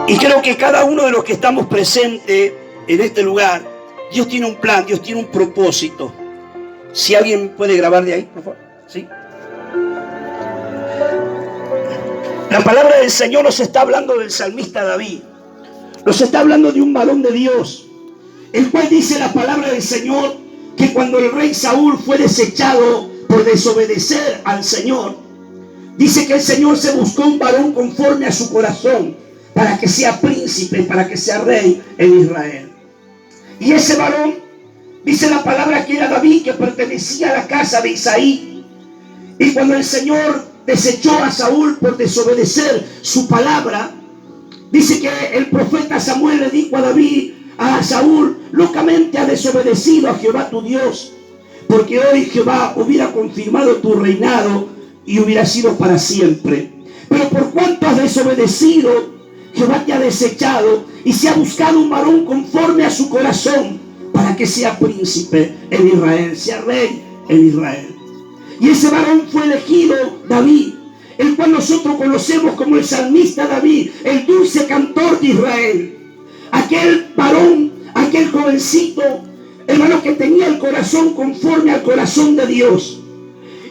Y creo que cada uno de los que estamos presentes en este lugar, Dios tiene un plan, Dios tiene un propósito. Si alguien puede grabar de ahí, por favor. ¿Sí? La palabra del Señor nos está hablando del salmista David. Nos está hablando de un varón de Dios, el cual dice la palabra del Señor que cuando el rey Saúl fue desechado por desobedecer al Señor, dice que el Señor se buscó un varón conforme a su corazón para que sea príncipe, para que sea rey en Israel. Y ese varón, dice la palabra que era David, que pertenecía a la casa de Isaí. Y cuando el Señor desechó a Saúl por desobedecer su palabra, dice que el profeta Samuel le dijo a David, a Saúl: locamente ha desobedecido a Jehová tu Dios, porque hoy Jehová hubiera confirmado tu reinado y hubiera sido para siempre. Pero por cuanto has desobedecido, Jehová te ha desechado y se ha buscado un varón conforme a su corazón para que sea príncipe en Israel, sea rey en Israel. Y ese varón fue elegido David, el cual nosotros conocemos como el salmista David, el dulce cantor de Israel. Aquel varón, aquel jovencito, hermano, que tenía el corazón conforme al corazón de Dios.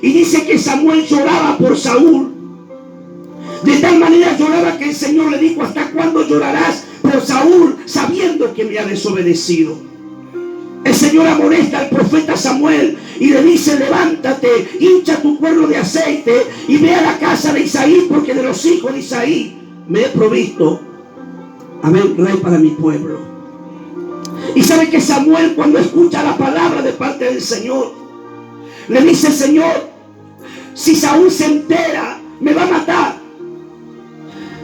Y dice que Samuel lloraba por Saúl. De tal manera lloraba que el Señor le dijo: ¿hasta cuándo llorarás por Saúl, sabiendo que me ha desobedecido? El Señor amonesta al profeta Samuel y le dice: levántate, hincha tu cuerno de aceite y ve a la casa de Isaí, porque de los hijos de Isaí me he provisto, amén, rey para mi pueblo. Y sabe que Samuel, cuando escucha la palabra de parte del Señor, le dice: Señor, si Saúl se entera, me va a matar.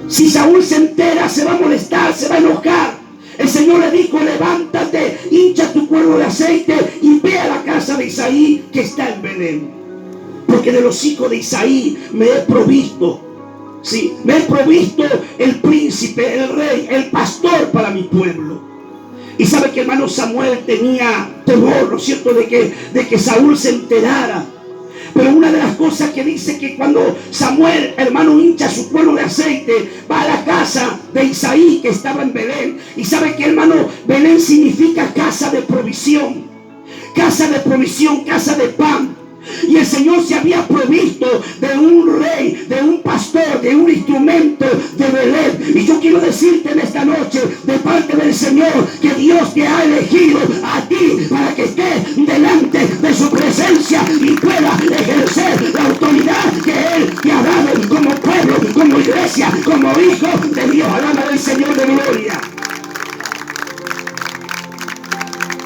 Si Saúl se entera, se va a molestar, se va a enojar. El Señor le dijo: levántate, hincha tu cuerno de aceite y ve a la casa de Isaí, que está en Belén, porque de los hijos de Isaí me he provisto. Sí, me he provisto el príncipe, el rey, el pastor para mi pueblo. Y sabe que, hermano, Samuel tenía temor, ¿no es cierto?, de que Saúl se enterara. Pero una de las cosas que dice, que cuando Samuel, hermano, hincha su cuerno de aceite, va a la casa de Isaí, que estaba en Belén. Y sabe que, hermano, Belén significa casa de provisión, casa de provisión, casa de pan. Y el Señor se había provisto de un rey, de un pastor, de un instrumento de Belén. Y yo quiero decirte en esta noche, de parte del Señor, que Dios te ha elegido a ti para que estés delante de su presencia y puedas ejercer la autoridad que Él te ha dado como pueblo, como iglesia, como hijo de Dios. Alaba del Señor de gloria.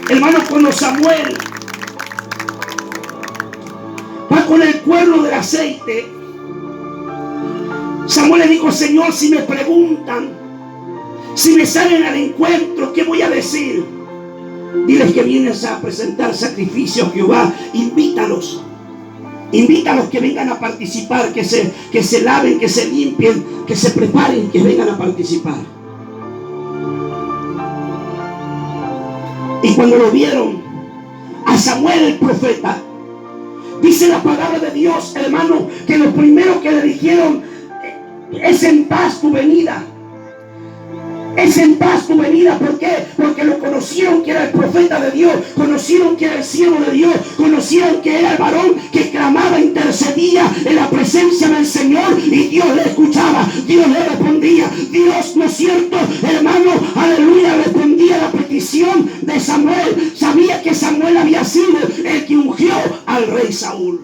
Hermano, cuando Samuel va con el cuerno del aceite, Samuel le dijo: Señor, si me preguntan, si me salen al encuentro, ¿qué voy a decir? Diles que vienes a presentar sacrificio a Jehová. Invítalos que vengan a participar, que se laven, que se limpien, que se preparen, que vengan a participar. Y cuando lo vieron a Samuel el profeta, dice la palabra de Dios, hermano, que lo primero que le dijeron: es en paz tu venida. Es en paz tu venida. ¿Por qué? Porque lo conocieron que era el profeta de Dios, conocieron que era el siervo de Dios, conocieron que era el varón que clamaba, intercedía en la presencia del Señor, y Dios le escuchaba, Dios le respondía. Dios, ¿no es cierto, hermano? Aleluya, respondía a la petición de Samuel. Sabía que Samuel había sido el que ungió al rey Saúl.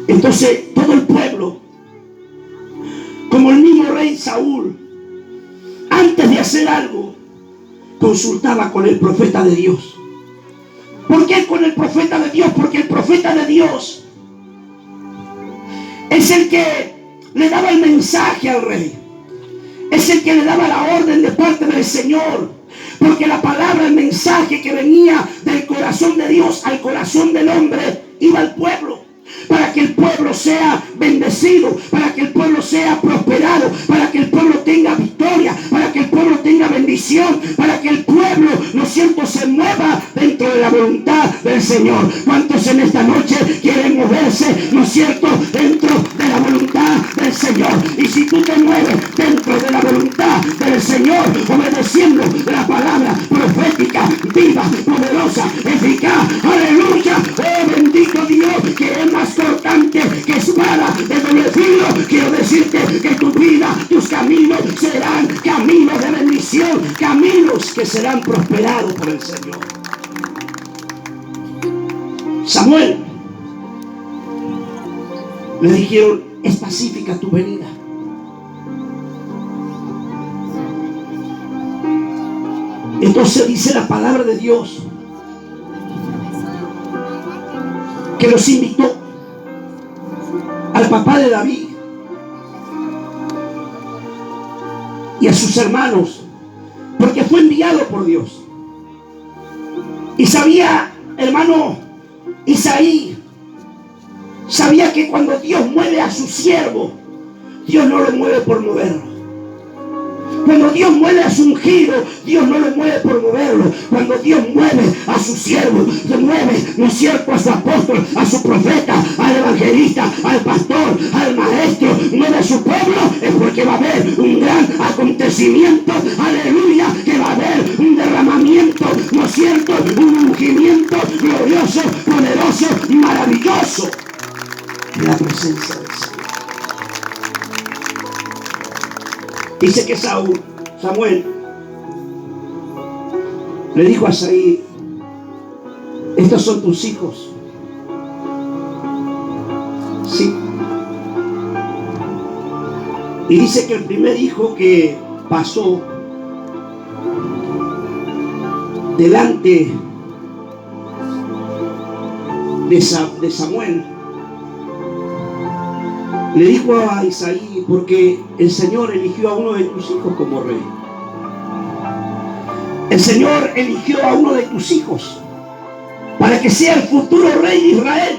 Entonces todo el pueblo, como el mismo rey Saúl, antes de hacer algo, consultaba con el profeta de Dios. ¿Por qué con el profeta de Dios? Porque el profeta de Dios es el que le daba el mensaje al rey, es el que le daba la orden de parte del Señor. Porque la palabra, el mensaje que venía del corazón de Dios al corazón del hombre, iba al pueblo, para que el pueblo sea bendecido, para que el pueblo sea prosperado, para que el pueblo tenga victoria, para que el pueblo tenga bendición, para que el pueblo, ¿no es cierto?, se mueva dentro de la voluntad del Señor. ¿Cuántos en esta noche quieren moverse, ¿no es cierto?, dentro de la voluntad del Señor? Y si tú te mueves dentro casa del Señor, obedeciendo la palabra profética, viva, poderosa, eficaz. Aleluya. Oh, bendito Dios, que es más cortante que espada de doble filo. Quiero decirte que tu vida, tus caminos serán caminos de bendición, caminos que serán prosperados por el Señor. Samuel, le dijeron, es pacífica tu venida. Entonces dice la palabra de Dios que los invitó al papá de David y a sus hermanos, porque fue enviado por Dios. Y sabía, hermano Isaí, sabía que cuando Dios mueve a su siervo, Dios no lo mueve por moverlo. Cuando Dios mueve a su ungido, Dios no lo mueve por moverlo. Cuando Dios mueve a su siervo, se mueve, ¿no es cierto?, a su apóstol, a su profeta, al evangelista, al pastor, al maestro, mueve a su pueblo, es porque va a haber un gran acontecimiento, aleluya, que va a haber un derramamiento, ¿no es cierto?, un ungimiento glorioso, poderoso, maravilloso en la presencia del Señor. Dice que Samuel le dijo a Isaí, estos son tus hijos. Sí. Y dice que el primer hijo que pasó delante de Samuel, le dijo a Isaí, porque el Señor eligió a uno de tus hijos como rey. El Señor eligió a uno de tus hijos para que sea el futuro rey de Israel.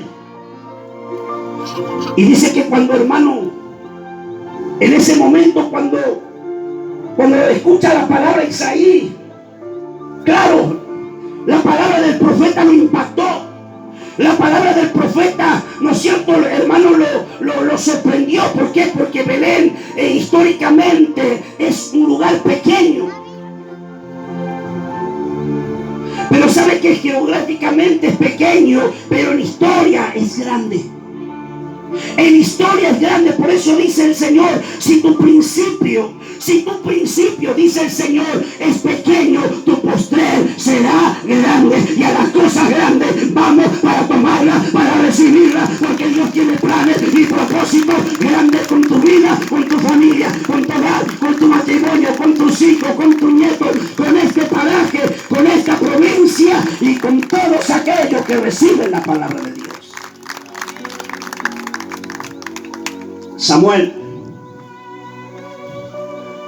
Y dice que cuando, hermano, en ese momento, cuando escucha la palabra Isaí, claro, la palabra del profeta lo impactó. La palabra del profeta, ¿no es cierto?, hermano, lo sorprendió. ¿Por qué? Porque Belén históricamente es un lugar pequeño. Pero sabe que geográficamente es pequeño, pero en historia es grande. En historia es grande. Por eso dice el Señor, si tu principio, dice el Señor, es pequeño, tu postrer será grande. Y a las cosas grandes vamos para tomarlas, para recibirlas, porque Dios tiene planes y propósitos grandes con tu vida, con tu familia, con tu hogar, con tu matrimonio, con tus hijos, con tus nietos, con este paraje, con esta provincia y con todos aquellos que reciben la palabra de Dios. Samuel,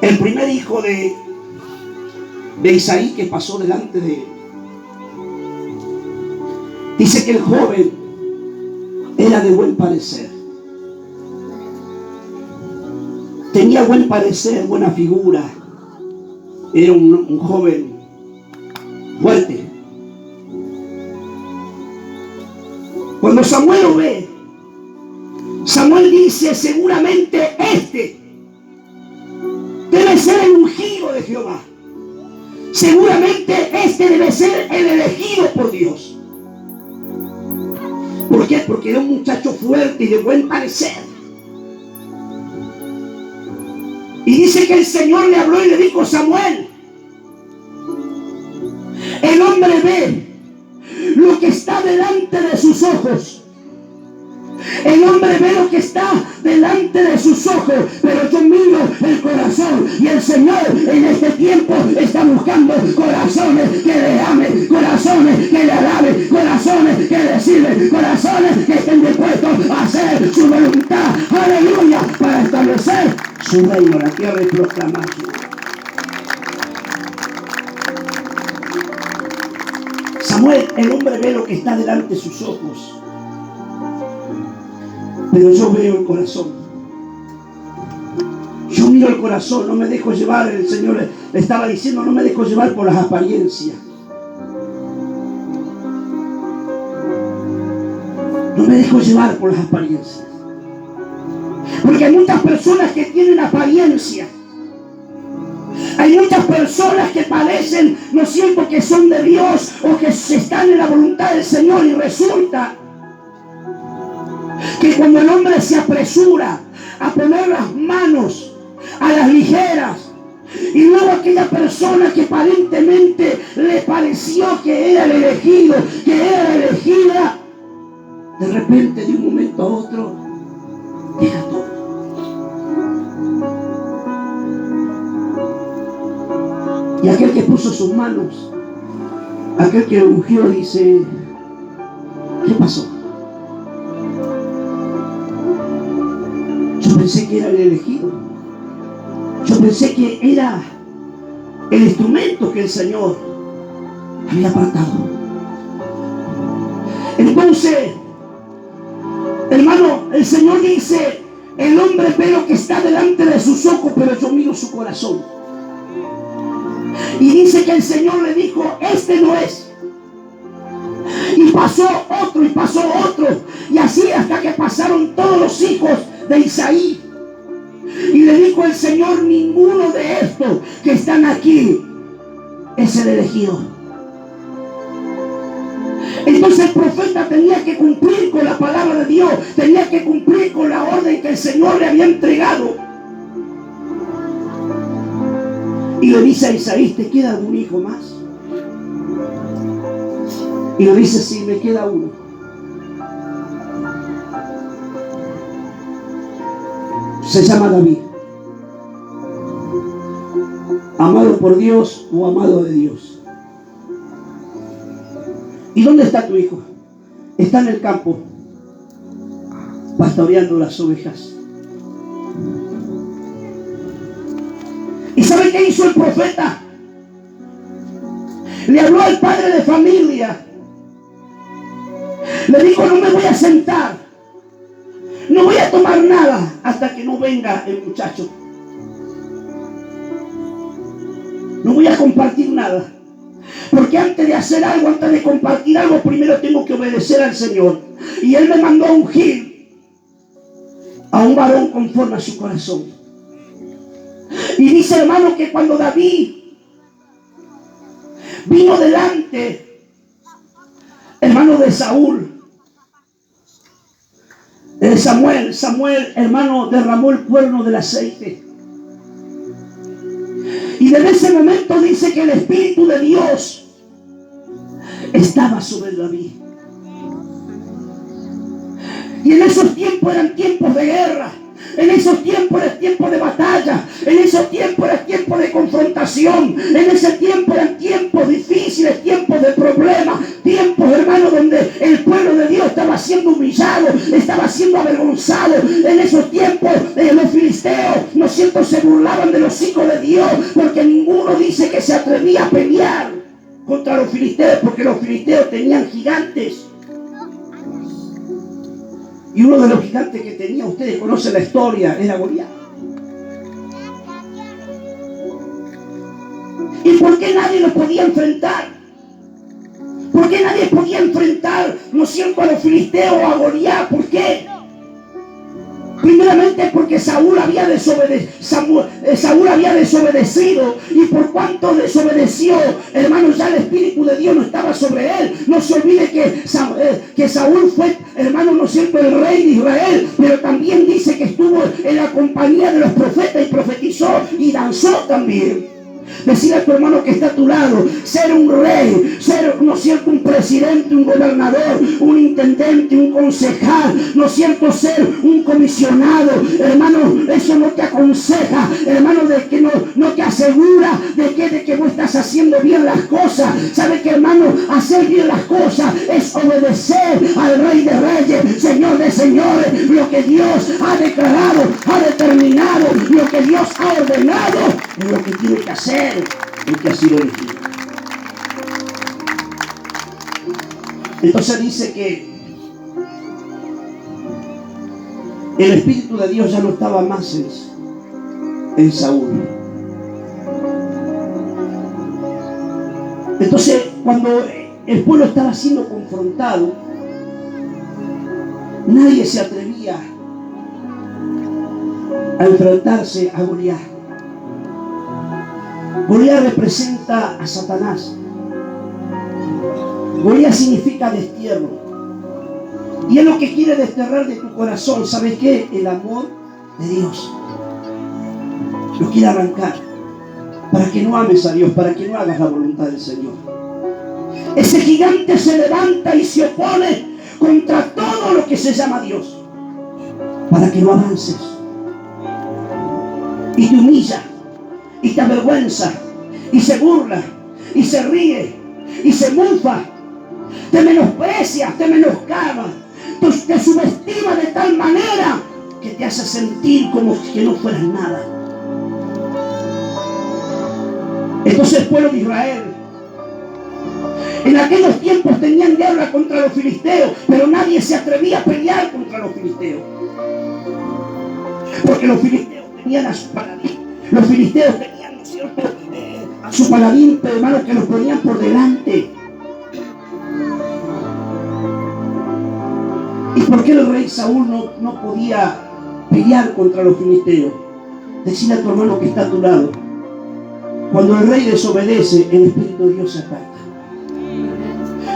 el primer hijo de Isaí que pasó delante de él, dice que el joven era de buen parecer, tenía buen parecer, buena figura, era un joven fuerte. Cuando Samuel lo ve, Samuel dice, seguramente este debe ser el ungido de Jehová. Seguramente este debe ser el elegido por Dios. ¿Por qué? Porque era un muchacho fuerte y de buen parecer. Y dice que el Señor le habló y le dijo, Samuel, el hombre ve lo que está delante de sus ojos. El hombre ve lo que está delante de sus ojos, pero yo miro el corazón. Y el Señor en este tiempo está buscando corazones que le amen, corazones que le alaben, corazones que le sirven, corazones que estén dispuestos a hacer su voluntad. Aleluya, para establecer su reino en la tierra y proclamar su reino. Samuel, el hombre ve lo que está delante de sus ojos, pero yo veo el corazón. Yo miro el corazón, no me dejo llevar. El Señor le estaba diciendo, no me dejo llevar por las apariencias. No me dejo llevar por las apariencias. Porque hay muchas personas que tienen apariencia, Hay muchas personas que parecen, no es cierto, que son de Dios o que están en la voluntad del Señor, y resulta que cuando el hombre se apresura a poner las manos a las ligeras, y luego aquella persona que aparentemente le pareció que era el elegido, que era la elegida, de repente, de un momento a otro, deja todo. Y aquel que puso sus manos, aquel que ungió, dice: ¿qué pasó? Yo pensé que era el elegido. Yo pensé que era el instrumento que el Señor había apartado. Entonces, hermano, el Señor dice: el hombre ve lo que está delante de sus ojos, pero yo miro su corazón. Y dice que el Señor le dijo: este no es. Y pasó otro, y pasó otro, y así hasta que pasaron todos los hijos de Isaí. Y le dijo el Señor: ninguno de estos que están aquí es el elegido. Entonces el profeta tenía que cumplir con la palabra de Dios, tenía que cumplir con la orden que el Señor le había entregado. Y le dice a Isaí: ¿te queda algún hijo más? Y le dice: sí, me queda uno. Se llama David. Amado por Dios o amado de Dios. ¿Y dónde está tu hijo? Está en el campo, pastoreando las ovejas. ¿Y sabe qué hizo el profeta? Le habló al padre de familia. Le dijo: no me voy a sentar, no voy a tomar nada hasta que no venga el muchacho. No voy a compartir nada. Porque antes de hacer algo, antes de compartir algo, primero tengo que obedecer al Señor. Y Él me mandó a ungir a un varón conforme a su corazón. Y dice, hermano, que cuando David vino delante, hermano, de Saúl, Samuel, hermano, derramó el cuerno del aceite. Y desde ese momento dice que el Espíritu de Dios estaba sobre David. Y en esos tiempos eran tiempos de guerra. En esos tiempos era tiempo de batalla. En esos tiempos era tiempo de confrontación. En ese tiempo eran tiempos difíciles, tiempos de problemas, tiempos, hermanos, donde el pueblo de Dios estaba siendo humillado, estaba siendo avergonzado. En esos tiempos los filisteos, ¿no es cierto?, se burlaban de los hijos de Dios, porque ninguno dice que se atrevía a pelear contra los filisteos, porque los filisteos tenían gigantes. Y uno de los gigantes que tenía, ustedes conocen la historia, era Goliat. ¿Y por qué nadie lo podía enfrentar? ¿Por qué nadie podía enfrentar, no es cierto, a los filisteos o a Goliat? ¿Por qué? Primeramente porque Saúl había desobedecido, y por cuanto desobedeció, hermanos, ya el Espíritu de Dios no estaba sobre él. No se olvide que Saúl fue, hermano, no es cierto, el rey de Israel, pero también dice que estuvo en la compañía de los profetas y profetizó y danzó también. Decirle a tu hermano que está a tu lado: ser un rey, ser, ¿no es cierto?, un presidente, un gobernador, un intendente, un concejal, ¿no es cierto?, ser un comisionado, hermano, eso no te aconseja, hermano, de que no te asegura de que vos estás haciendo bien las cosas. ¿Sabe que, hermano, hacer bien las cosas es obedecer al Rey de Reyes, Señor de Señores? Lo que Dios ha declarado, ha determinado, lo que Dios ha ordenado, es lo que tiene que hacer el que ha sido elegido. Entonces dice que el Espíritu de Dios ya no estaba más en Saúl. Entonces, cuando el pueblo estaba siendo confrontado, nadie se atrevía a enfrentarse a Goliat. Goliat representa a Satanás. Goliat significa destierro. Y es lo que quiere desterrar de tu corazón. ¿Sabes qué? El amor de Dios. Lo quiere arrancar. Para que no ames a Dios, para que no hagas la voluntad del Señor. Ese gigante se levanta y se opone contra todo lo que se llama Dios. Para que no avances. Y te humilla. Y te avergüenza. Y se burla. Y se ríe. Y se mofa. Te menosprecia. Te menoscaba. Te subestima de tal manera que te hace sentir como que no fueras nada. Entonces el pueblo de Israel en aquellos tiempos tenían guerra contra los filisteos, pero nadie se atrevía a pelear contra los filisteos, porque los filisteos tenían a su paladín. Los filisteos tenían, ¿no es cierto?, a su paladín, pero hermanos, que los ponían por delante. ¿Y por qué el rey Saúl no podía pelear contra los filisteos? Decile a tu hermano que está a tu lado: cuando el rey desobedece, el Espíritu de Dios se aparta.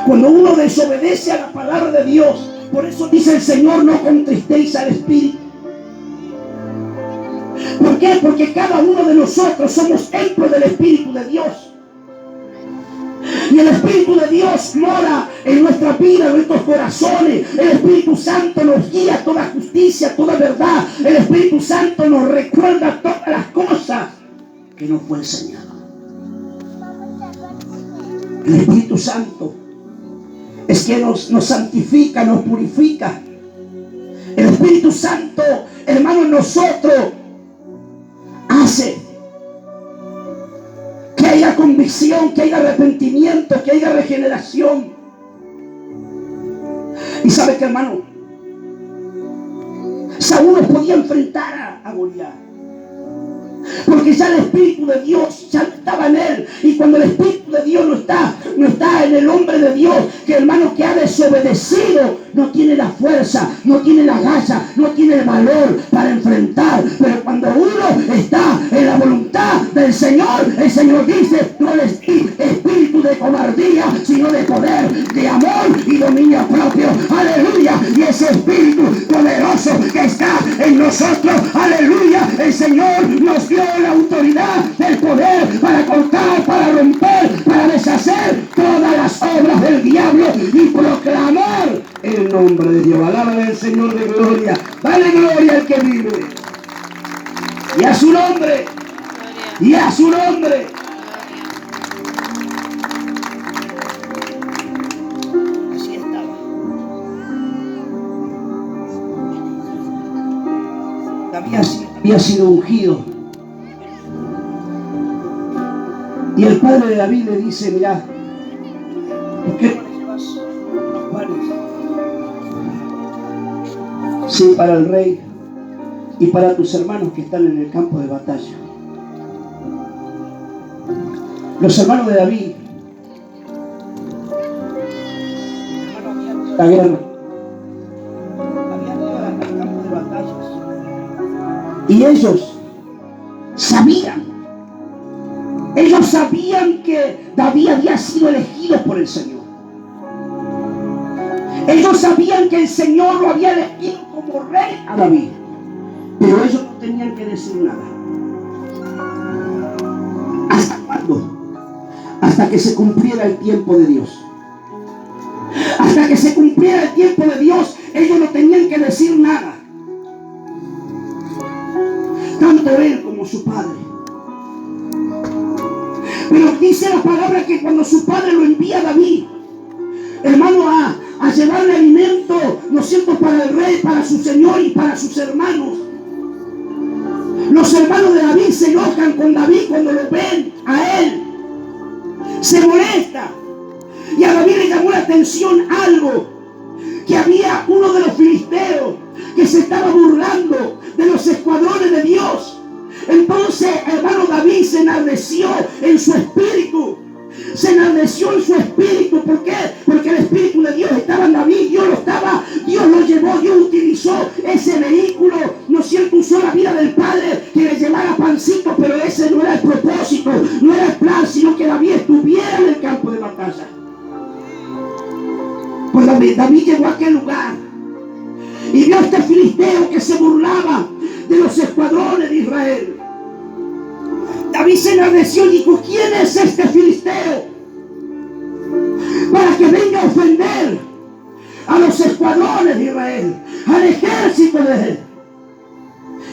Cuando uno desobedece a la palabra de Dios, por eso dice el Señor: no contristéis al Espíritu. ¿Por qué? Porque cada uno de nosotros somos templo del Espíritu de Dios. Y el Espíritu de Dios mora en nuestra vida, en nuestros corazones. El Espíritu Santo nos guía a toda justicia, toda verdad. El Espíritu Santo nos recuerda todas las cosas que nos fue enseñado. El Espíritu Santo es que nos santifica, nos purifica. El Espíritu Santo, hermano, en nosotros hace que haya convicción, que haya arrepentimiento, que haya regeneración. Y sabe que, hermano, Saúl no podía enfrentar a Goliat, porque ya el Espíritu de Dios ya estaba en él. Y cuando el Espíritu de Dios no está en el hombre de Dios, que hermano, que ha desobedecido, no tiene la fuerza, no tiene la garra, no tiene el valor para enfrentar. Pero cuando uno está en la voluntad del Señor, el Señor dice: no les di espíritu de cobardía, sino de poder, de amor y dominio propio. Aleluya. Y ese espíritu poderoso que está en nosotros, aleluya, el Señor nos dio la autoridad del poder para cortar, para romper, para deshacer todas las obras del diablo y proclamar el nombre de Dios. Alábale al Señor de gloria. Dale gloria al que vive. Y a su nombre. Y a su nombre. Así estaba. Había sido ungido. Y el padre de David le dice: mirá, ¿por qué no le llevas los panes? Sí, para el rey y para tus hermanos que están en el campo de batalla. Los hermanos de David, la guerra, habían ido al campo de batallas, y ellos sabían que David había sido elegido por el Señor. Ellos sabían que el Señor lo había elegido como rey a David, pero ellos no tenían que decir nada. ¿Hasta cuándo? Hasta que se cumpliera el tiempo de Dios. Hasta que se cumpliera el tiempo de Dios, ellos no tenían que decir nada. Tanto él como su padre. Pero dice la palabra que cuando su padre lo envía a David, hermano, a llevarle alimento, ¿no es cierto?, para el rey, para su señor y para sus hermanos. Los hermanos de David se enojan con David cuando lo ven a él. Se molesta. Y a David le llamó la atención algo, que había uno de los filisteos que se estaba burlando de los escuadrones de Dios. Entonces, hermano, David se enardeció en su espíritu. Se enardeció en su espíritu. ¿Por qué? Porque el Espíritu de Dios estaba en David. Dios lo llevó, Dios utilizó ese vehículo, ¿no es cierto? Usó la vida del Padre que le llevara pancito, pero ese no era el propósito. propósito no era el plan, sino que David estuviera en el campo de batalla. Pues David llegó a aquel lugar y vio a este filisteo que se burlaba de los escuadrones de Israel. David se enardeció y dijo: ¿quién es este filisteo para que venga a ofender a los escuadrones de Israel, al ejército de él?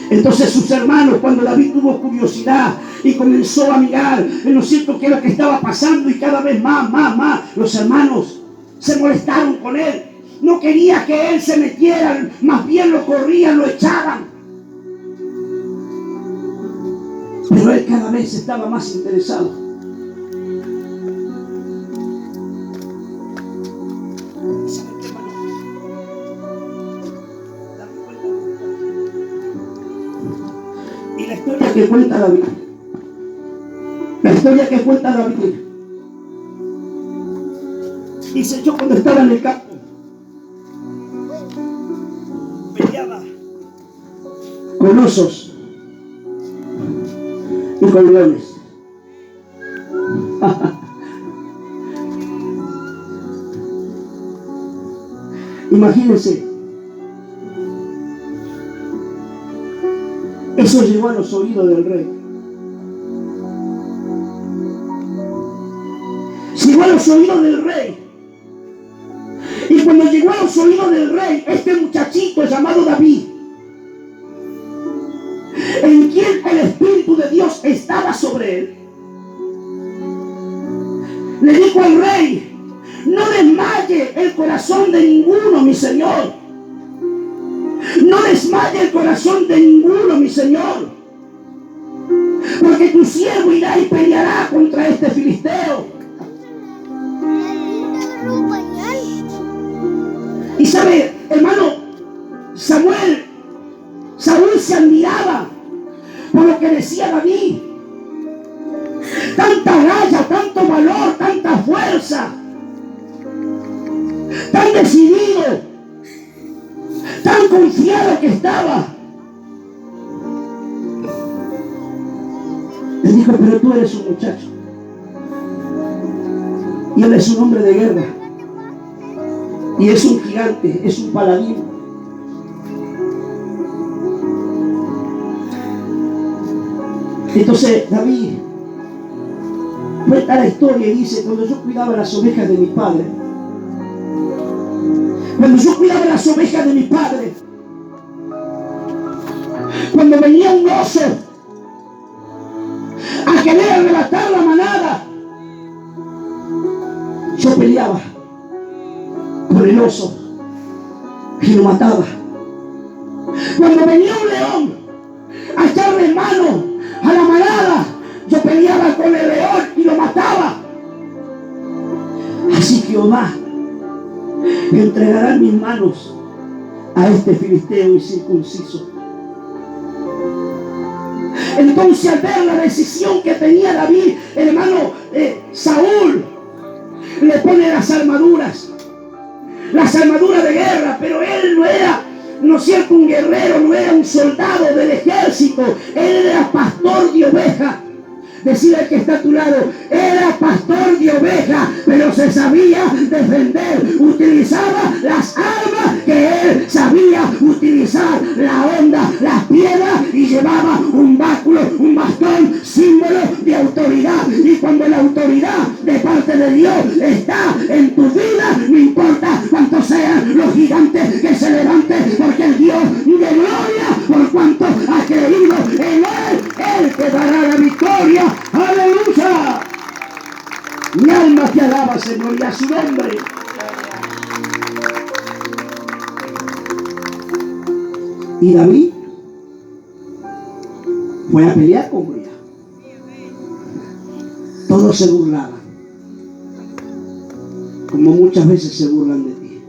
Entonces sus hermanos, cuando David tuvo curiosidad y comenzó a mirar en lo cierto que era lo que estaba pasando, y cada vez más, los hermanos se molestaron con él. No quería que él se metiera, más bien lo corrían, lo echaban. Pero él cada vez estaba más interesado. Y la historia que cuenta David, dice: yo cuando estaba en el campo peleaba con osos y con leones. Imagínense, eso llegó a los oídos del rey. Llegó a los oídos del rey. Y cuando llegó a los oídos del rey, este muchachito llamado David, en quien el Espíritu de Dios estaba sobre él, le dijo al rey: no desmaye el corazón de ninguno, mi señor. No desmaye el corazón de ninguno, mi señor, porque tu siervo irá y peleará contra este filisteo. Y sabe, hermano, Saúl se admiraba por lo que decía David. Tanta galla, tanto valor, tanta fuerza, tan decidido, tan confiado que estaba. Le dijo: pero tú eres un muchacho y él es un hombre de guerra, y es un gigante, es un paladín. Entonces David cuenta la historia y dice: cuando yo cuidaba las ovejas de mi padre, cuando venía un oso a querer arrebatar la manada, yo peleaba con el oso y lo mataba. Cuando venía un león a echarle mano a la manada, yo peleaba con el león y lo mataba. Así que Jehová me entregará en mis manos a este filisteo incircunciso. Entonces, al ver la decisión que tenía David, hermano, Saúl le pone las armaduras de guerra, pero él no era, ¿no es cierto?, un guerrero, no era un soldado del ejército, él era pastor de ovejas. Decir al que está a tu lado: era pastor de ovejas, pero se sabía defender, utilizaba las armas que él sabía utilizar, la honda, las piedras, y llevaba un báculo, un bastón, símbolo de autoridad. Y cuando la autoridad de parte de Dios está en tu vida, no importa cuántos sean los gigantes que se levanten, porque el Dios de gloria, por cuanto ha creído en él te dará la victoria. ¡Aleluya! Mi alma te alaba, Señor, y a su nombre. Y David fue a pelear con Goliat. Todos se burlaban, como muchas veces se burlan de ti.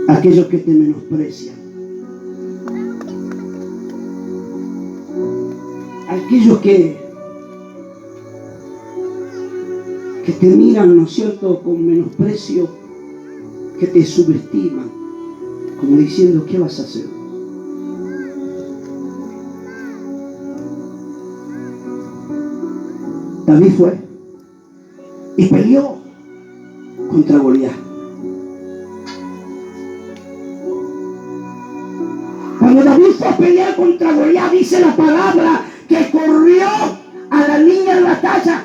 Aquellos que te menosprecian, aquellos que te miran, ¿no es cierto?, con menosprecio, que te subestiman, como diciendo: ¿qué vas a hacer? David fue y peleó contra Goliat. Cuando David fue a pelear contra Goliat, dice la palabra que corrió a la línea de batalla.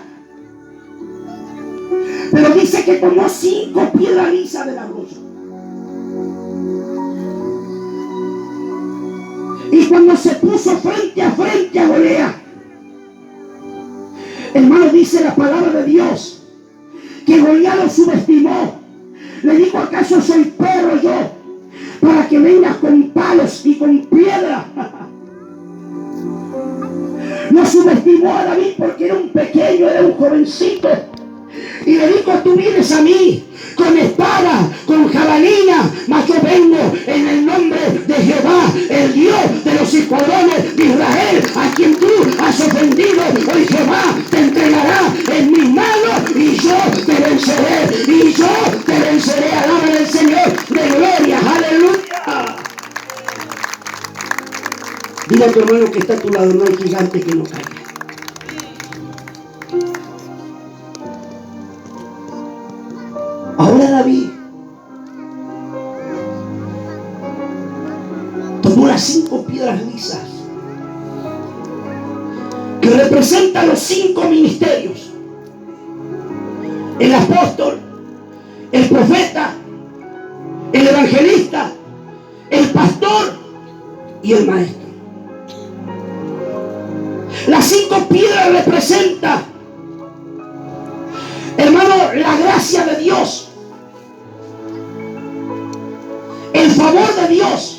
Pero dice que tomó 5 piedras lisas del arroyo. Y cuando se puso frente a Goliat, hermano, dice la palabra de Dios que Goliat lo subestimó. Le dijo: ¿acaso soy perro yo para que vengas con palos y con piedra? Lo subestimó a David porque era un pequeño, era un jovencito. Y le dijo: tú vienes a mí con espada, con jabalina, mas yo vengo en el nombre de Jehová, el Dios de los escuadrones de Israel, a quien tú has ofendido. Hoy Jehová te entregará en mis manos y yo te venceré. Y yo te venceré. Alaba al Señor de gloria. Aleluya. Dile a tu hermano que está a tu lado: no hay gigante que no caiga. Ahora David tomó las 5 piedras lisas que representan los 5 ministerios: el apóstol, el profeta, el evangelista, el pastor y el maestro. Las 5 piedras representan, hermano, la gracia de Dios, el favor de Dios.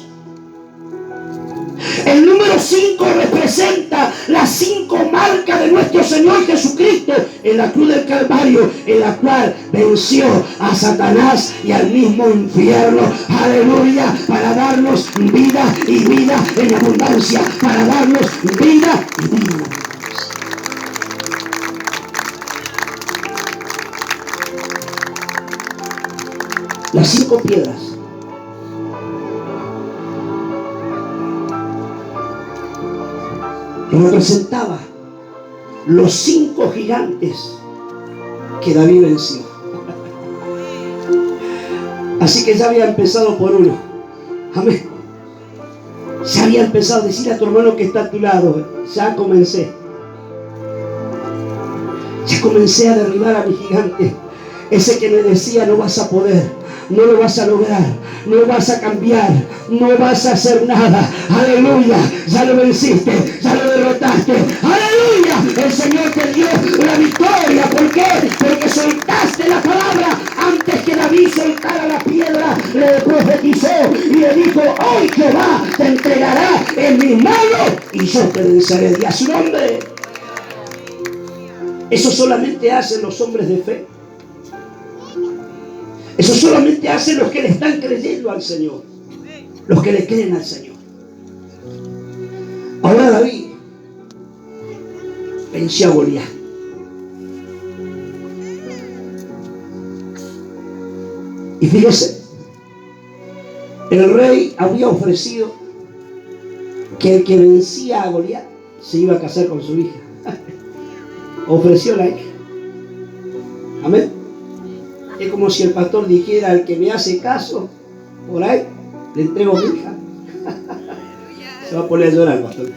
El número 5 representa las 5 marcas de nuestro Señor Jesucristo en la cruz del Calvario, en la cual venció a Satanás y al mismo infierno. Aleluya. Para darnos vida y vida en abundancia. Para darnos vida y vida en abundancia. Las 5 piedras representaba los 5 gigantes que David venció. Así que ya había empezado por uno. Amén. Ya había empezado a decir a tu hermano que está a tu lado: ya comencé. Ya comencé a derribar a mi gigante. Ese que me decía: no vas a poder, no lo vas a lograr, no vas a cambiar, no vas a hacer nada. Aleluya, ya lo venciste, ya lo derrotaste. Aleluya, el Señor te dio la victoria. ¿Por qué? Porque soltaste la palabra. Antes que David soltara la piedra, le profetizó y le dijo: hoy Jehová te entregará en mis manos y yo te venceré. Y a su nombre. Eso solamente hacen los hombres de fe. Eso solamente hacen los que le están creyendo al Señor, los que le creen al Señor. Ahora David venció a Goliat. Y fíjese, el rey había ofrecido que el que vencía a Goliat se iba a casar con su hija. Ofreció la hija. Amén. Es como si el pastor dijera: al que me hace caso, por ahí, le entrego a mi hija. Se va a poner a llorar el pastor.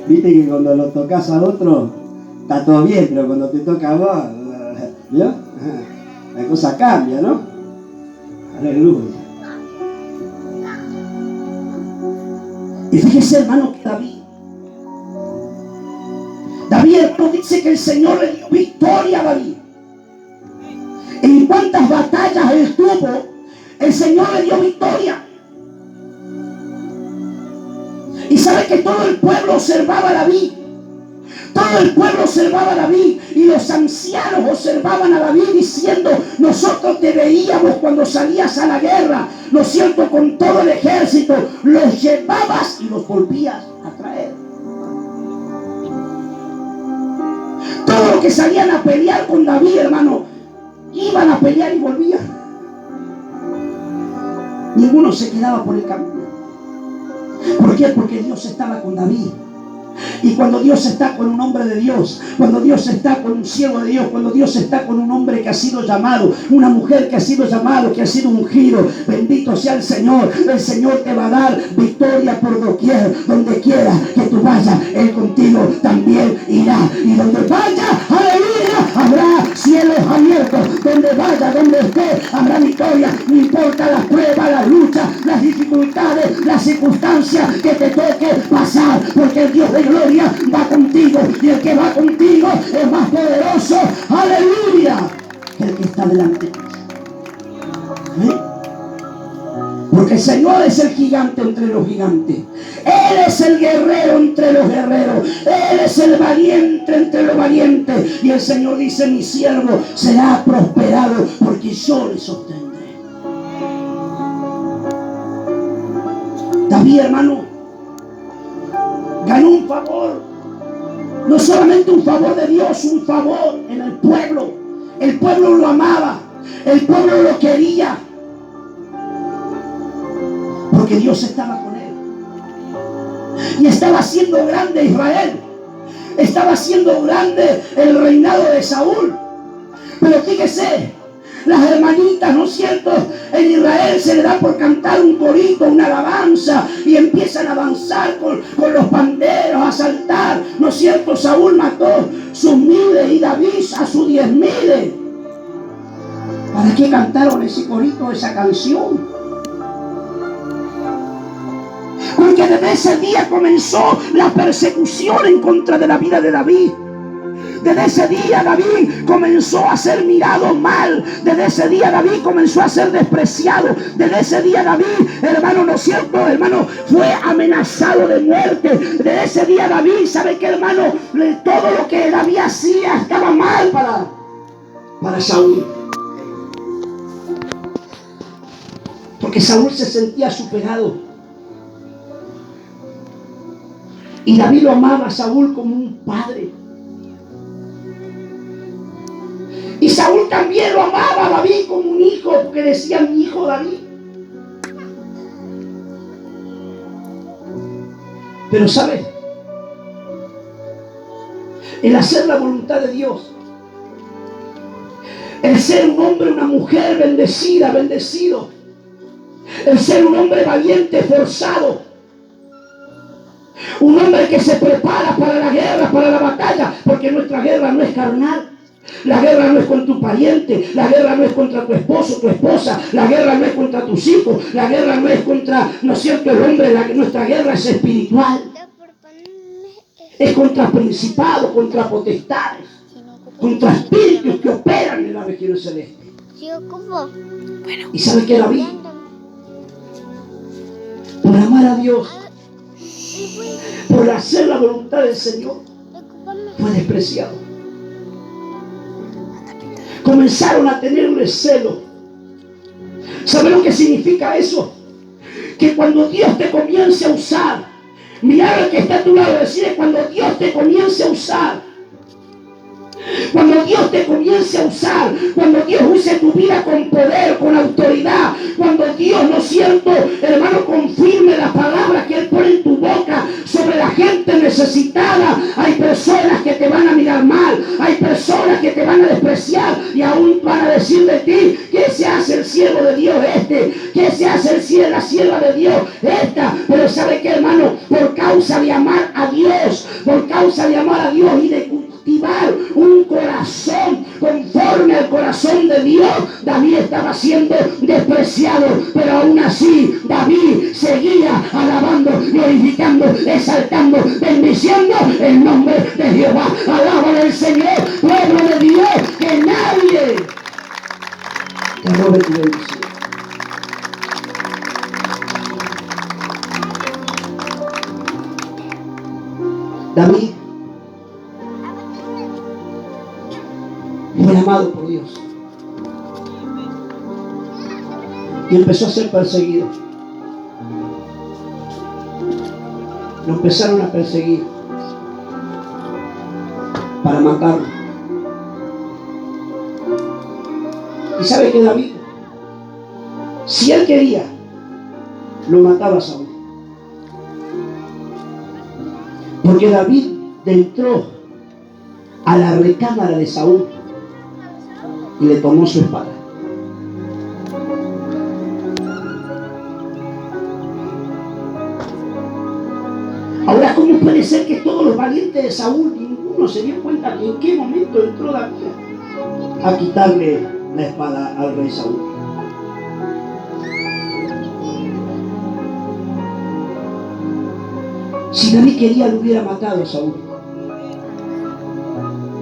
Viste que cuando lo tocas a otro, está todo bien, pero cuando te toca a vos, ¿no? La cosa cambia, ¿no? Aleluya. Y fíjese, hermano, que David dice que el Señor le dio victoria a David. En cuántas batallas él tuvo, el Señor le dio victoria. Y sabe que todo el pueblo observaba a David. Todo el pueblo observaba a David. Y los ancianos observaban a David diciendo: nosotros te veíamos cuando salías a la guerra, ¿no es cierto?, con todo el ejército. Los llevabas y los volvías a traer. Todos los que salían a pelear con David, hermano, iban a pelear y volvían. Ninguno se quedaba por el camino. ¿Por qué? Porque Dios estaba con David. Y cuando Dios está con un hombre de Dios, cuando Dios está con un siervo de Dios, cuando Dios está con un hombre que ha sido llamado, una mujer que ha sido llamado, que ha sido ungido, bendito sea el Señor te va a dar victoria por doquier. Donde quiera que tú vayas, Él contigo también irá. Y donde vaya, aleluya, habrá cielos abiertos. Donde vaya, donde esté, habrá victoria. No importa las pruebas, las luchas, las dificultades, las circunstancias que te toque pasar, porque el Dios de gloria va contigo, y el que va contigo es más poderoso, aleluya, que el que está delante de ti. ¿Amén? Porque el Señor es el gigante entre los gigantes. Él es el guerrero entre los guerreros. Él es el valiente entre los valientes. Y el Señor dice: mi siervo será prosperado, porque yo le sostendré. David, hermano, ganó un favor. No solamente un favor de Dios, un favor en el pueblo. El pueblo lo amaba. El pueblo lo quería. Porque Dios estaba con él. Y estaba haciendo grande Israel. Estaba haciendo grande el reinado de Saúl. Pero fíjese, las hermanitas, ¿no es cierto?, en Israel se le da por cantar un corito, una alabanza, y empiezan a avanzar con los panderos, a saltar, ¿no es cierto? Saúl mató sus 1000 y David a sus 10.000. ¿Para qué cantaron ese corito, esa canción? Porque desde ese día comenzó la persecución en contra de la vida de David. Desde ese día David comenzó a ser mirado mal. Desde ese día David comenzó a ser despreciado. Desde ese día David, hermano, ¿no es cierto? Hermano, fue amenazado de muerte. Desde ese día David, ¿sabe qué, hermano? Todo lo que David hacía estaba mal para Saúl. Porque Saúl se sentía superado. Y David lo amaba a Saúl como un padre. Y Saúl también lo amaba a David como un hijo, porque decía: mi hijo David. Pero ¿sabes? El hacer la voluntad de Dios, el ser un hombre, una mujer bendecida, bendecido, el ser un hombre valiente, esforzado, un hombre que se prepara para la guerra, para la batalla, porque nuestra guerra no es carnal. La guerra no es con tu pariente, la guerra no es contra tu esposo, tu esposa, la guerra no es contra tus hijos, la guerra no es contra, ¿no es cierto?, el hombre. Nuestra guerra es espiritual. Es contra principados, contra potestades, contra espíritus que operan en la región celeste. ¿Y sabe qué, David? Por amar a Dios, por hacer la voluntad del Señor, fue despreciado. Comenzaron a tenerle celo. ¿Sabe lo que significa eso? Que cuando Dios te comience a usar, mira al que está a tu lado, decirle: cuando Dios te comience a usar, cuando Dios te comience a usar, cuando Dios use tu vida con poder, con autoridad, cuando Dios, ¿no es cierto?, hermano, confirme la palabra que Él pone en tu boca sobre la gente necesitada. Hay personas que te van a mirar mal, hay personas que te van a despreciar y aún van a decir de ti: ¿qué se hace el siervo de Dios este? ¿Qué se hace la sierva de Dios esta? Pero ¿sabe qué, hermano? Por causa de amar a Dios, por causa de amar a Dios y de cultivar un corazón conforme al corazón de Dios, David estaba siendo despreciado, pero aún así David seguía alabando, glorificando, exaltando, bendiciendo el nombre de Jehová. Alábale al Señor, pueblo de Dios, que nadie te robe tu bendición. David fue amado por Dios y empezó a ser perseguido. Lo empezaron a perseguir para matarlo. Y sabe que David, si él quería, lo mataba a Saúl, porque David entró a la recámara de Saúl y le tomó su espada. Ahora, ¿cómo puede ser que todos los valientes de Saúl, ninguno se dio cuenta en qué momento entró David a quitarle la espada al rey Saúl? Si David quería, lo hubiera matado a Saúl.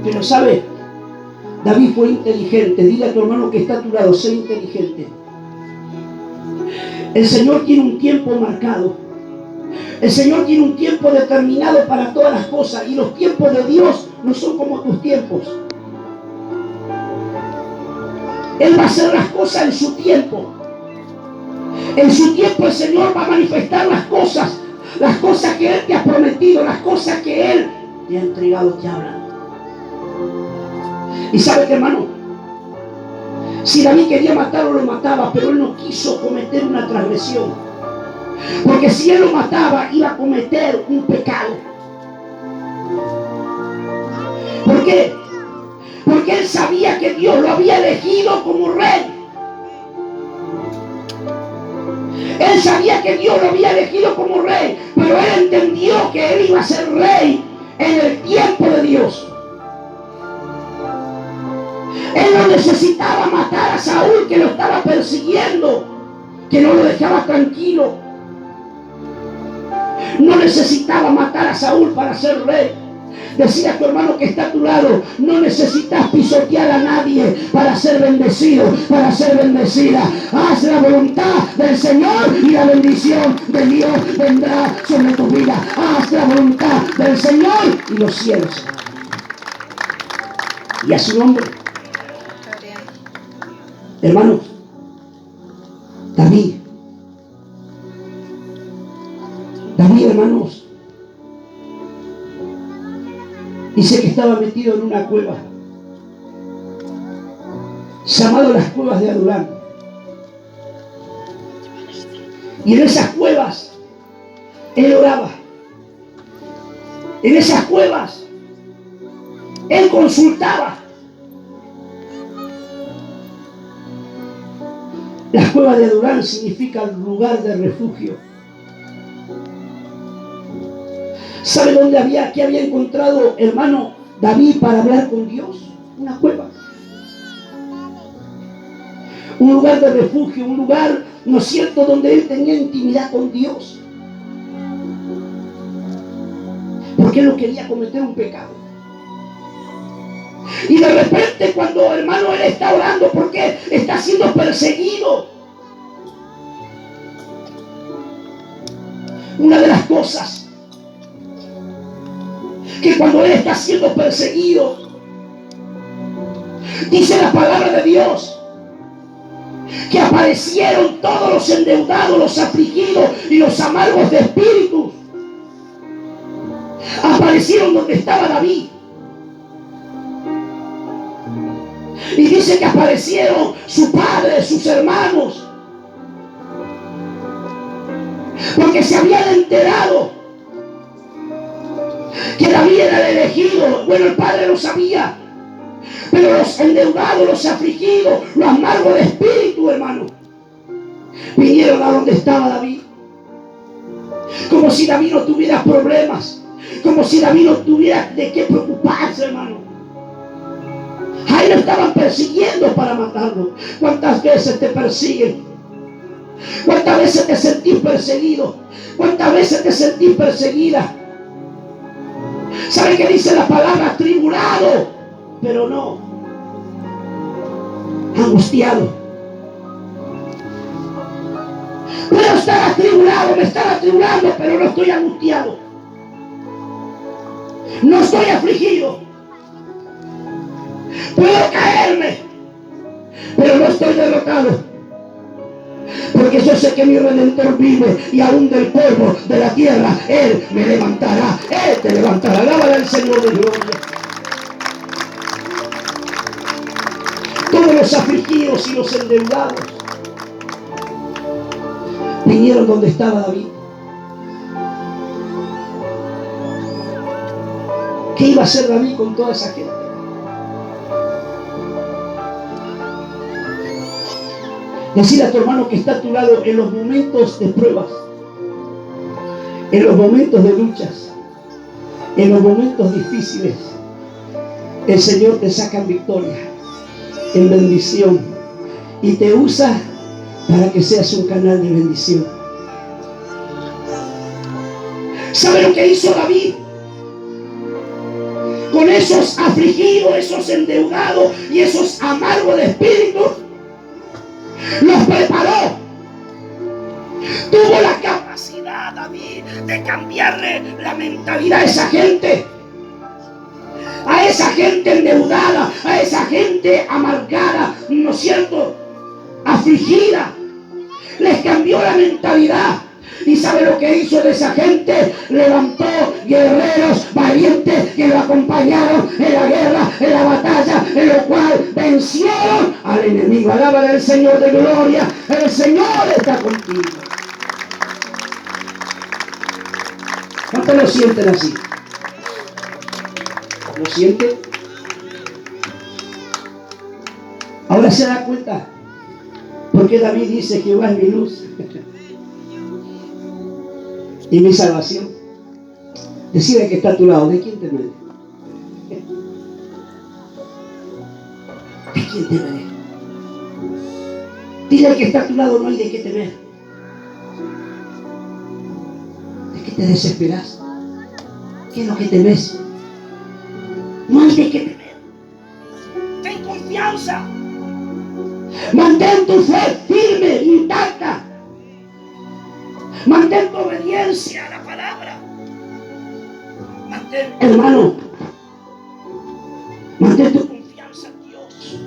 Pero ¿sabe? David fue inteligente. Dile a tu hermano que está a tu lado, sé inteligente. El Señor tiene un tiempo marcado. El Señor tiene un tiempo determinado para todas las cosas. Y los tiempos de Dios no son como tus tiempos. Él va a hacer las cosas en su tiempo. En su tiempo el Señor va a manifestar las cosas que Él te ha prometido, las cosas que Él te ha entregado, te hablan. Y sabe que, hermano, si David quería matarlo, lo mataba, pero él no quiso cometer una transgresión, porque si él lo mataba, iba a cometer un pecado. ¿Por qué? Porque él sabía que Dios lo había elegido como rey. Él sabía que Dios lo había elegido como rey, pero él entendió que él iba a ser rey en el tiempo de Dios. Él no necesitaba matar a Saúl, que lo estaba persiguiendo, que no lo dejaba tranquilo. No necesitaba matar a Saúl para ser rey. Decía a tu hermano que está a tu lado, no necesitas pisotear a nadie para ser bendecido, para ser bendecida. Haz la voluntad del Señor y la bendición de Dios vendrá sobre tu vida. Haz la voluntad del Señor y los cielos. Y a su nombre. Hermanos, David, hermanos, dice que estaba metido en una cueva, llamado las cuevas de Adulán. Y en esas cuevas, él oraba. En esas cuevas, él consultaba. Las cuevas de Adulán significan lugar de refugio. ¿Sabe dónde qué había encontrado, hermano, David para hablar con Dios? Una cueva. Un lugar de refugio, un lugar, ¿no es cierto?, donde él tenía intimidad con Dios. Porque él no quería cometer un pecado. Y de repente, cuando, hermano, él está orando porque está siendo perseguido, una de las cosas que cuando él está siendo perseguido, dice la palabra de Dios, que aparecieron todos los endeudados, los afligidos y los amargos de espíritu. Aparecieron donde estaba David. Y dice que aparecieron su padre, sus hermanos, porque se habían enterado que David era el elegido. Bueno, el padre lo sabía, pero los endeudados, los afligidos, los amargos de espíritu, hermano, vinieron a donde estaba David, como si David no tuviera problemas, como si David no tuviera de qué preocuparse, hermano. Ahí lo estaban persiguiendo para matarlo. ¿Cuántas veces te persiguen? ¿Cuántas veces te sentís perseguido? ¿Cuántas veces te sentís perseguida? ¿Sabe qué dice la palabra? Atribulado, pero no angustiado. Puedo estar atribulado, me están atribulando, pero no estoy angustiado. No estoy afligido. Puedo caerme, pero no estoy derrotado, porque yo sé que mi Redentor vive, y aún del polvo de la tierra Él me levantará. Él te levantará. Alábale al Señor de gloria. Todos los afligidos y los endeudados vinieron donde estaba David. ¿Qué iba a hacer David con toda esa gente? Decirle a tu hermano que está a tu lado en los momentos de pruebas, en los momentos de luchas, en los momentos difíciles, el Señor te saca en victoria, en bendición, y te usa para que seas un canal de bendición. ¿Sabe lo que hizo David? Con esos afligidos, esos endeudados y esos amargos de espíritu, los preparó. Tuvo la capacidad, David, de cambiarle la mentalidad a esa gente. A esa gente endeudada, a esa gente amargada, ¿no es cierto? Afligida. Les cambió la mentalidad. ¿Y sabe lo que hizo de esa gente? Levantó guerreros valientes que lo acompañaron en la guerra, en la batalla, en lo cual vencieron al enemigo. Alábale al Señor de gloria. El Señor está contigo. ¿Cuántos lo sienten así? ¿Lo sienten? Ahora se da cuenta porque David dice: Jehová es mi luz y mi salvación. Decide que está a tu lado. ¿De quién temeré? ¿De quién temeré? Dile al que está a tu lado: no hay de qué temer. ¿De qué te desesperas? ¿Qué es lo que temes? No hay de qué temer. Ten confianza. Mantén tu fe firme, intacta. Mantén tu obediencia a la palabra. Mantén, hermano, mantén tu confianza en Dios.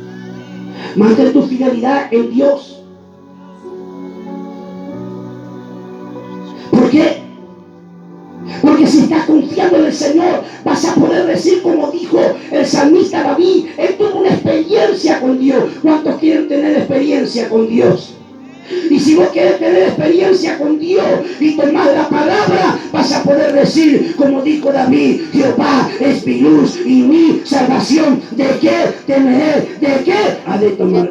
Mantén tu fidelidad en Dios. ¿Por qué? Porque si estás confiando en el Señor, vas a poder decir como dijo el salmista David: él tuvo una experiencia con Dios. ¿Cuántos quieren tener experiencia con Dios? Y si vos querés tener experiencia con Dios y tomar la palabra, vas a poder decir como dijo David: Jehová es mi luz y mi salvación. ¿De qué temeré? ¿De qué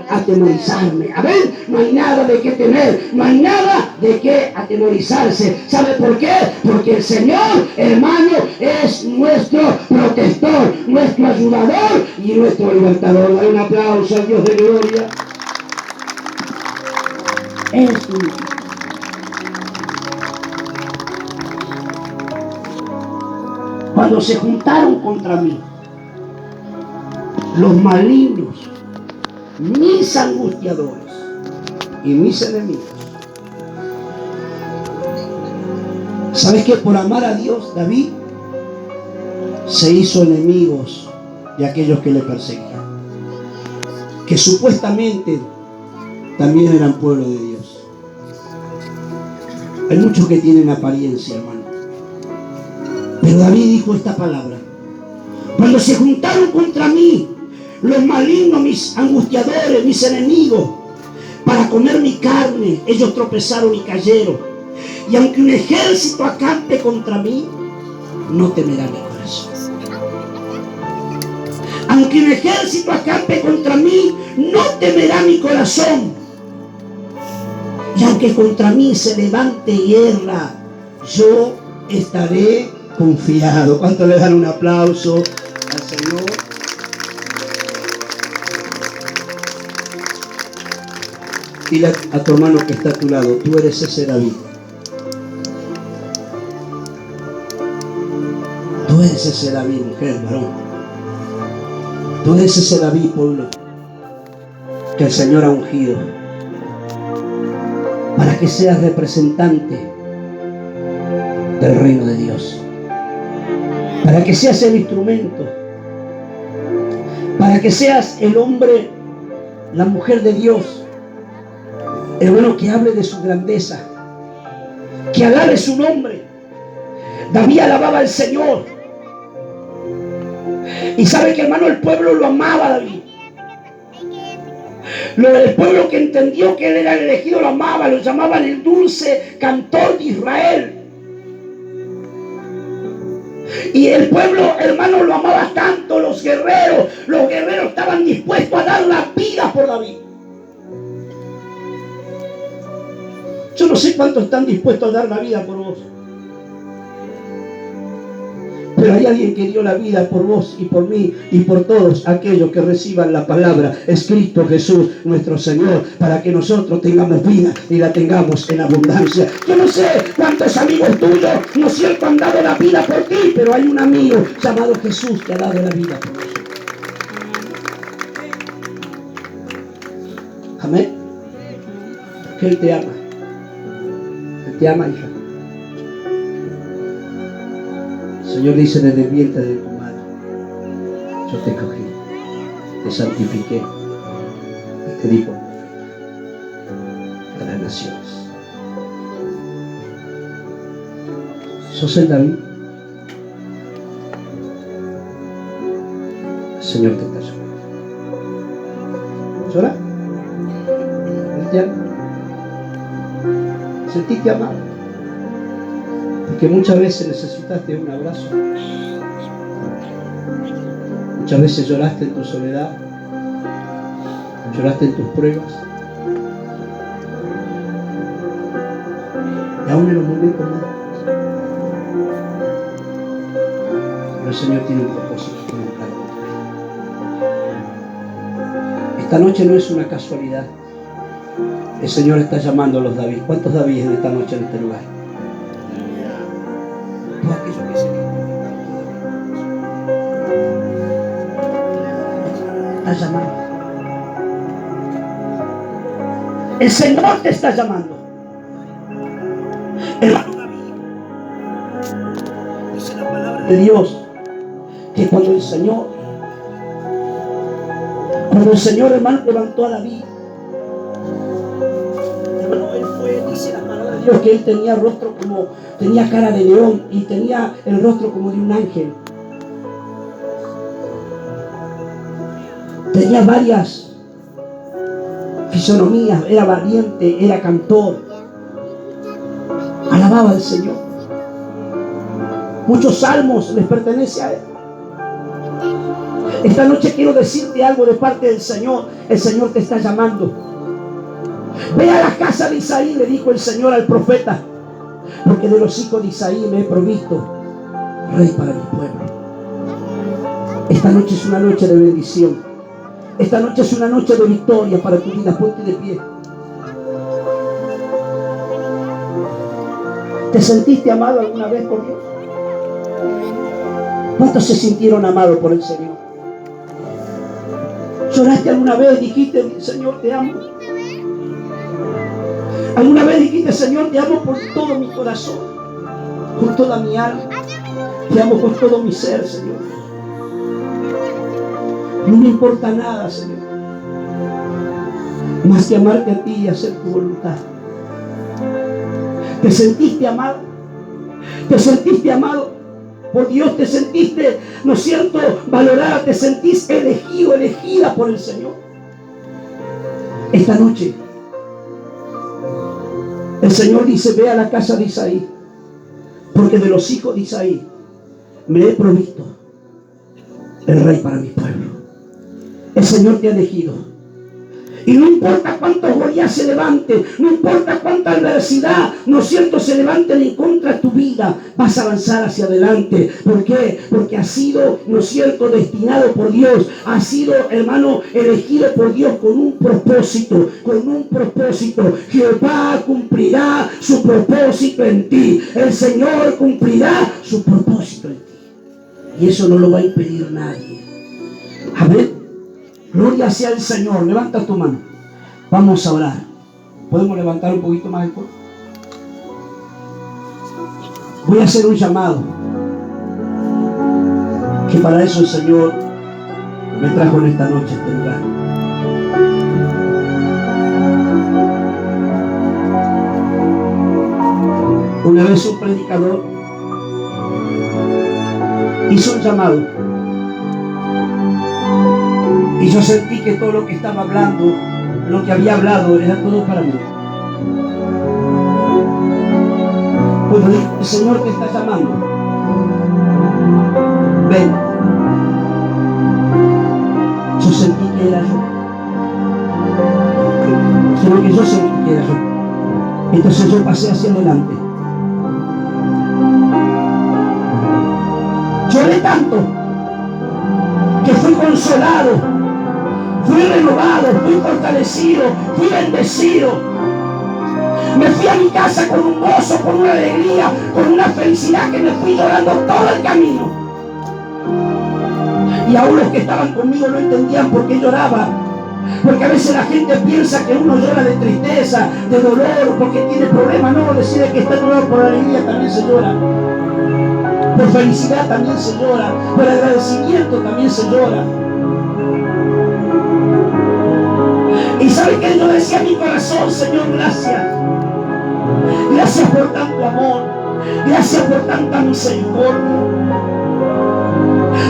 atemorizarme? A ver, no hay nada de qué temer, no hay nada de qué atemorizarse. ¿Sabe por qué? Porque el Señor, hermano, es nuestro protector, nuestro ayudador y nuestro libertador. Dale un aplauso al Dios de gloria. Es tu Dios. Cuando se juntaron contra mí los malignos, mis angustiadores y mis enemigos, ¿sabes qué? Por amar a Dios, David se hizo enemigos de aquellos que le perseguían, que supuestamente también eran pueblo de Dios. Hay muchos que tienen apariencia, hermano. Pero David dijo esta palabra: cuando se juntaron contra mí los malignos, mis angustiadores, mis enemigos, para comer mi carne, ellos tropezaron y cayeron. Y aunque un ejército acampe contra mí, no temerá mi corazón. Aunque un ejército acampe contra mí, no temerá mi corazón. Y aunque contra mí se levante guerra, yo estaré confiado. ¿Cuánto le dan un aplauso al Señor? Dile a tu hermano que está a tu lado: tú eres ese David. Tú eres ese David, mujer, varón. Tú eres ese David, pueblo, que el Señor ha ungido para que seas representante del reino de Dios, para que seas el instrumento, para que seas el hombre, la mujer de Dios, hermano, que hable de su grandeza, que alabe su nombre. David alababa al Señor, y sabe que, hermano, el pueblo lo amaba a David. El pueblo que entendió que él era el elegido lo amaba, lo llamaban el dulce cantor de Israel. Y el pueblo, hermano, lo amaba tanto, los guerreros estaban dispuestos a dar la vida por David. Yo no sé cuántos están dispuestos a dar la vida por vos. Pero hay alguien que dio la vida por vos y por mí y por todos aquellos que reciban la palabra. Es Cristo Jesús, nuestro Señor, para que nosotros tengamos vida y la tengamos en abundancia. Yo no sé cuántos amigos tuyos, no es cierto, han dado la vida por ti, pero hay un amigo llamado Jesús que ha dado la vida por nosotros. Amén. Porque Él te ama. Él te ama, hija. El Señor dice: desde el vientre de tu madre yo te escogí, te santifiqué y te di por profeta a las naciones. ¿Sos el David? El Señor te está llamando. ¿Llora? ¿Cristiano? ¿Sentiste amado? Porque muchas veces necesitaste un abrazo. Muchas veces lloraste en tu soledad. Lloraste en tus pruebas. Y aún en los momentos más. Pero el Señor tiene un propósito. Esta noche no es una casualidad. El Señor está llamando a los David. ¿Cuántos David en esta noche en este lugar? Todos aquellos que se está llamando. El Señor te está llamando. Hermano David, dice la palabra de Dios que cuando el Señor, hermano, levantó a David, hermano, él fue, dice la palabra de Dios, que él tenía rostro como, tenía cara de león y tenía el rostro como de un ángel. Tenía varias fisonomías, era valiente, era cantor, alababa al Señor. Muchos salmos les pertenece a él. Esta noche quiero decirte algo de parte del Señor. El Señor te está llamando. Ve a la casa de Isaí, le dijo el Señor al profeta, porque de los hijos de Isaí me he provisto rey para mi pueblo. Esta noche es una noche de bendición. Esta noche es una noche de victoria para tu vida. Ponte de pie. ¿Te sentiste amado alguna vez por Dios? ¿Cuántos se sintieron amados por el Señor? ¿Lloraste alguna vez? Dijiste: Señor, te amo. ¿Alguna vez dijiste: Señor, te amo por todo mi corazón, con toda mi alma? Te amo con todo mi ser, Señor. No me importa nada, Señor, más que amarte a ti y hacer tu voluntad. ¿Te sentiste amado? ¿Te sentiste amado por Dios? ¿Te sentiste, no es cierto, valorada? ¿Te sentiste elegido, elegida por el Señor? Esta noche el Señor dice: ve a la casa de Isaí, porque de los hijos de Isaí me he provisto el rey para mi pueblo. El Señor te ha elegido. Y no importa cuántos Goliat se levanten, no importa cuánta adversidad, no es cierto, se levanten en contra de tu vida, vas a avanzar hacia adelante. ¿Por qué? Porque has sido, no es cierto, destinado por Dios, has sido, hermano, elegido por Dios con un propósito, Jehová cumplirá su propósito en ti. El Señor cumplirá su propósito en ti. Y eso no lo va a impedir nadie. Amén. Gloria sea al Señor. Levanta tu mano. Vamos a orar. ¿Podemos levantar un poquito más el cuerpo? Voy a hacer un llamado. Que para eso el Señor me trajo en esta noche a este lugar. Una vez un predicador hizo un llamado. Y yo sentí que todo lo que estaba hablando, lo que había hablado, era todo para mí. Pues el Señor te está llamando. ven. Yo sentí que era yo. Solo que yo sentí que era yo. Entonces yo pasé hacia adelante. Lloré tanto que fui consolado, fui renovado, fui fortalecido, fui bendecido. Me fui a mi casa con un gozo, con una alegría, con una felicidad que me fui llorando todo el camino. Y aún los que estaban conmigo no entendían por qué lloraba. Porque a veces la gente piensa que uno llora de tristeza, de dolor, porque tiene problemas. No, decir que está llorando por alegría también se llora. Por felicidad también se llora. Por agradecimiento también se llora. Y ¿sabe qué? Yo decía a mi corazón: Señor, gracias. Gracias por tanto amor. Gracias por tanta misericordia.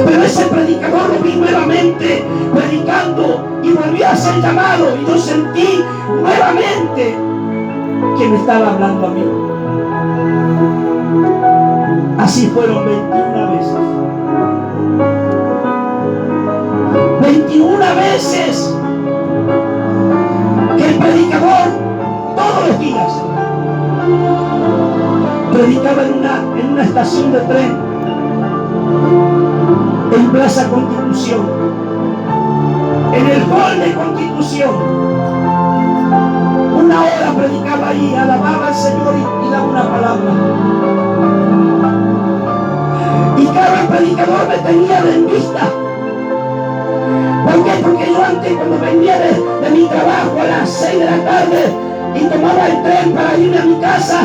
Pero ese predicador lo vi nuevamente predicando y volvió a ser llamado, y yo sentí nuevamente que me estaba hablando a mí. Así fueron 21 veces. 21 veces que el predicador todos los días predicaba en una estación de tren, en Plaza Constitución, en el hall de Constitución. Una hora predicaba ahí, alababa al Señor y daba una palabra. Y cada predicador me tenía en vista. ¿Por qué? Porque yo antes, cuando venía de mi trabajo a las 6 de la tarde y tomaba el tren para irme a mi casa,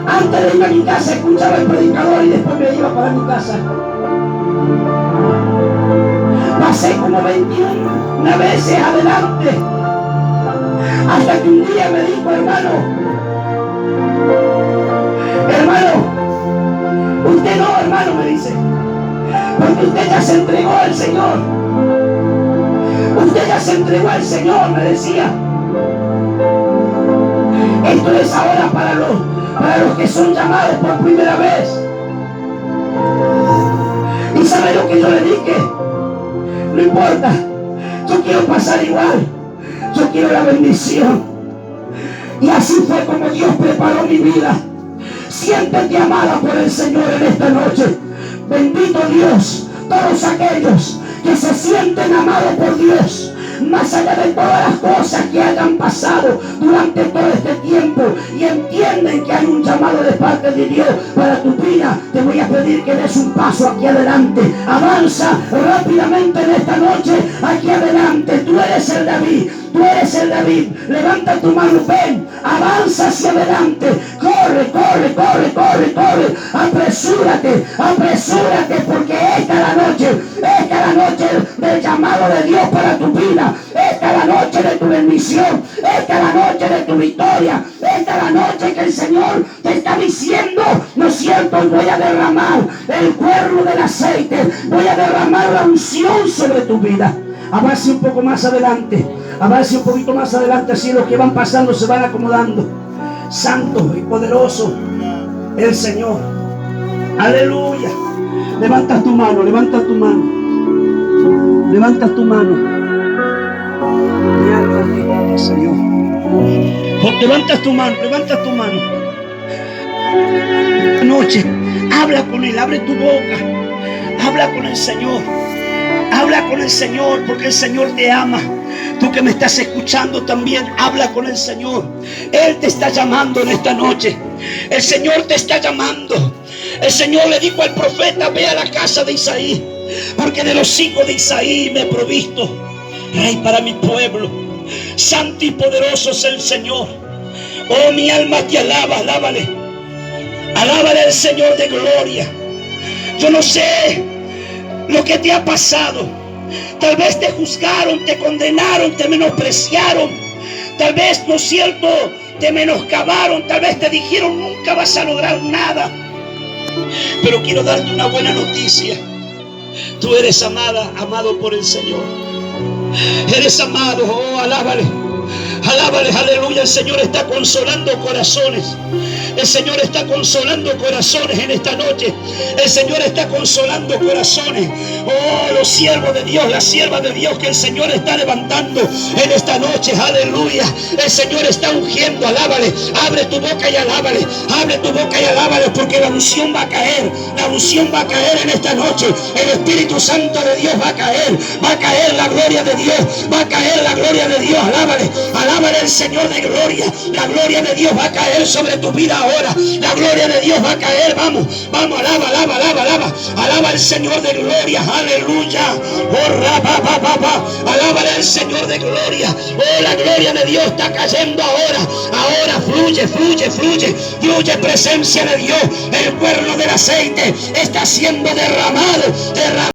antes de irme a mi casa escuchaba el predicador y después me iba para mi casa. Pasé como 21 veces adelante, hasta que un día me dijo: hermano, usted no, hermano, me dice, porque usted ya se entregó al Señor. Usted ya se entregó al Señor, me decía. Esto es ahora para los que son llamados por primera vez. ¿Y sabe lo que yo le dije? No importa, yo quiero pasar igual, yo quiero la bendición. Y así fue como Dios preparó mi vida. Siéntete amada por el Señor en esta noche. Bendito Dios, todos aquellos que se sienten amados por Dios, más allá de todas las cosas que hayan pasado durante todo este tiempo, y entienden que hay un llamado de parte de Dios para tu vida, te voy a pedir que des un paso aquí adelante. Avanza rápidamente en esta noche aquí adelante. Tú eres el David. Tú eres el David. Levanta tu mano, ven, avanza hacia adelante. Corre, corre, corre, corre, corre. Apresúrate, apresúrate, porque esta es la noche del llamado de Dios para tu vida. Esta es la noche de tu bendición. Esta es la noche de tu victoria. Esta es la noche que el Señor te está diciendo: no siento, y voy a derramar el cuerno del aceite. Voy a derramar la unción sobre tu vida. Avance un poco más adelante. Avance un poquito más adelante, así los que van pasando se van acomodando. Santo y poderoso el Señor. Aleluya. Levanta tu mano, levanta tu mano. Levanta tu mano. Mi alma te ama, Señor. Levanta tu mano, levanta tu mano. Noche, habla con Él, abre tu boca. Habla con el Señor. Habla con el Señor, porque el Señor te ama. Tú que me estás escuchando también, habla con el Señor. Él te está llamando en esta noche. El Señor te está llamando. El Señor le dijo al profeta: ve a la casa de Isaí, porque de los hijos de Isaí me he provisto rey para mi pueblo. Santo y poderoso es el Señor. Oh, mi alma te alaba, alábale. Alábale al Señor de gloria. Yo no sé lo que te ha pasado. Tal vez te juzgaron, te condenaron, te menospreciaron. Tal vez, ¿no es cierto?, te menoscabaron. Tal vez te dijeron: nunca vas a lograr nada. Pero quiero darte una buena noticia. Tú eres amada, amado por el Señor. Eres amado. Oh, alábale. Alábale, aleluya. El Señor está consolando corazones. El Señor está consolando corazones en esta noche. El Señor está consolando corazones. Oh, los siervos de Dios, las siervas de Dios que el Señor está levantando en esta noche. Aleluya. El Señor está ungiendo. Alábale. Abre tu boca y alábale. Abre tu boca y alábale, porque la unción va a caer. La unción va a caer en esta noche. El Espíritu Santo de Dios va a caer. Va a caer la gloria de Dios. Va a caer la gloria de Dios. Alábale. Alábale al Señor de gloria. La gloria de Dios va a caer sobre tu vida ahora. La gloria de Dios va a caer. Vamos, vamos, alaba, alaba, alaba, alaba. Alaba al Señor de gloria. Aleluya. Oh, alábale al Señor de gloria. Oh, la gloria de Dios está cayendo ahora. Ahora fluye, fluye, fluye. Fluye presencia de Dios. El cuerno del aceite está siendo derramado.